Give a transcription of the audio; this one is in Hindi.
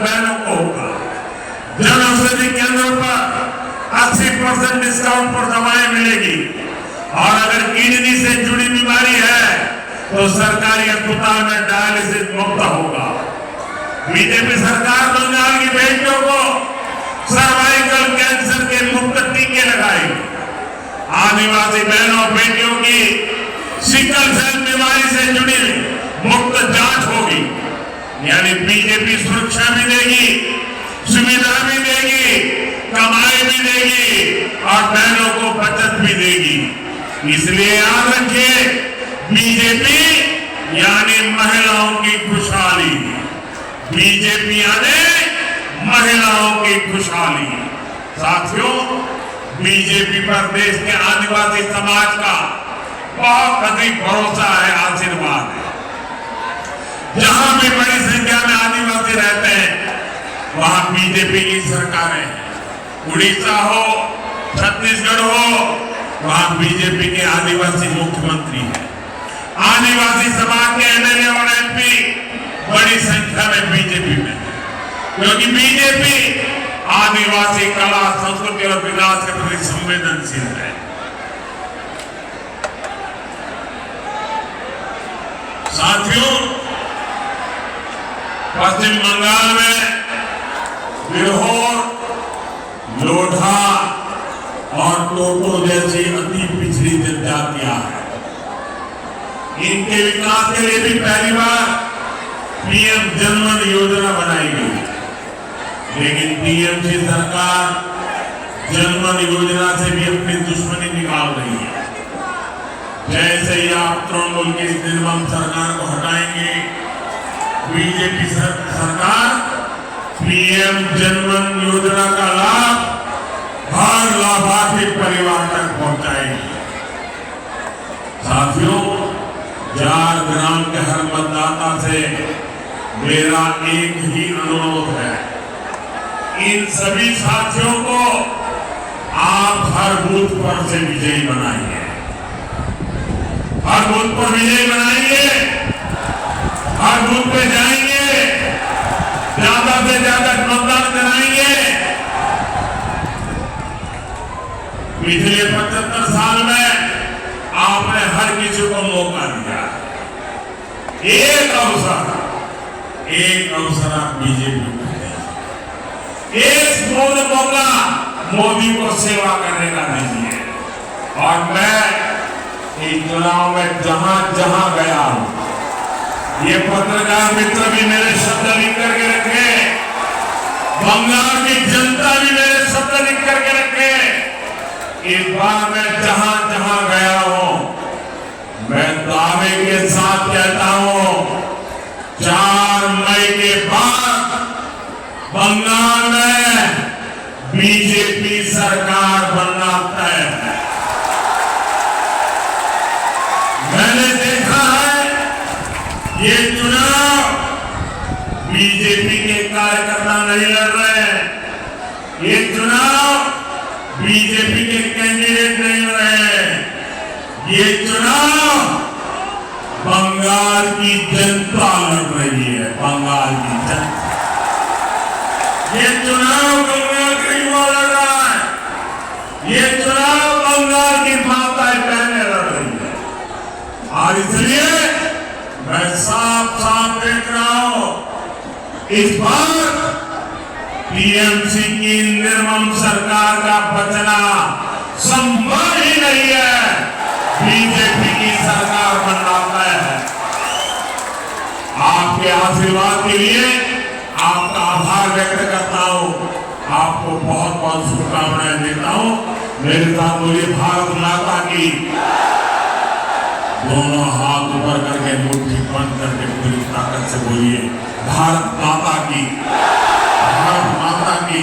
बहनों को होगा। जन औषधि केंद्रों पर 80% डिस्काउंट पर दवाएं मिलेगी और अगर किडनी से जुड़ी बीमारी है तो सरकारी अस्पताल में डायलिसिस मुफ्त होगा। बीजेपी सरकार बंगाल की बेटियों को सर्वाइकल कैंसर के मुफ्त टीके लगाएगी। आदिवासी बहनों बेटियों की सिकल सेल बीमारी से जुड़ी मुफ्त जांच होगी। यानी बीजेपी सुरक्षा भी देगी, सुविधा भी देगी, कमाई भी देगी और बहनों को बचत भी देगी। इसलिए याद रखिए, बीजेपी यानी महिलाओं की खुशहाली, बीजेपी यानी महिलाओं की खुशहाली। साथियों, बीजेपी पर देश के आदिवासी समाज का बहुत अधिक भरोसा है, आशीर्वाद है। जहां भी बड़ी संख्या में आदिवासी रहते हैं वहां बीजेपी की सरकारें हैं। उड़ीसा हो, छत्तीसगढ़ हो, वहां बीजेपी के आदिवासी मुख्यमंत्री हैं। आदिवासी समाज के एमएलए और एमपी बड़ी संख्या में बीजेपी में है, क्योंकि बीजेपी आदिवासी कला, संस्कृति और विकास के प्रति संवेदनशील है। साथियों, पश्चिम बंगाल में बिरहोर, लोढ़ा और टोटो जैसी अति पिछड़ी जनजातियां हैं। इनके विकास के लिए भी पहली बार पीएम जनमन योजना बनाई गई, लेकिन टीएमसी सरकार जनमन योजना से भी अपनी दुश्मनी निकाल रही है। जैसे ही आप तृणमूल की निर्मम सरकार को हटाएंगे, बीजेपी सरकार पीएम जनमन योजना का लाभ हर लाभार्थी परिवार तक पहुंचाएगी। साथियों, झारग्राम के हर मतदाता से मेरा एक ही अनुरोध है, इन सभी साथियों को आप हर बूथ पर से विजयी बनाइए, हर बूथ पर विजयी बनाइए, हर बूथ पे जाएंगे, ज्यादा से ज्यादा मतदान कराएंगे। पिछले 75 साल में आपने हर किसी को मौका दिया, एक अवसर आप बीजेपी को दीजिए, एक मौका मोदी को सेवा करने का दीजिए। और मैं इस चुनाव में जहां जहां गया हूं, ये पत्रकार मित्र भी मेरे शब्द लिख करके रखे, बंगाल की जनता भी मेरे शब्द लिख करके रखे। इस बार मैं जहां जहां गया हूं, मैं दावे के साथ कहता हूं, 4 मई के बाद बंगाल में बीजेपी सरकार बनना तय है। मैंने देखा है ये चुनाव बीजेपी के कार्यकर्ता नहीं लड़ रहे हैं, ये चुनाव बीजेपी के कैंडिडेट नहीं लड़ रहे हैं, ये चुनाव बंगाल की जनता लड़ रही है। बंगाल की जनता, ये चुनाव बंगाल का युवा लड़ रहा है, ये चुनाव बंगाल की माताएं बहनें लड़ रही है। और इसलिए मैं साफ साफ देख रहा हूं, इस बार टीएमसी की निर्मम सरकार का बचना संभव ही नहीं है, बीजेपी की सरकार बनना तय है। आपके आशीर्वाद के लिए आपका आभार व्यक्त करता हूं, आपको बहुत बहुत शुभकामनाएं देता हूं। मेरे साथ बोलिए भारत माता की, दोनों हाथ ऊपर करके मुट्ठी बंद करके पूरी ताकत से बोलिए भारत माता की, भारत माता की।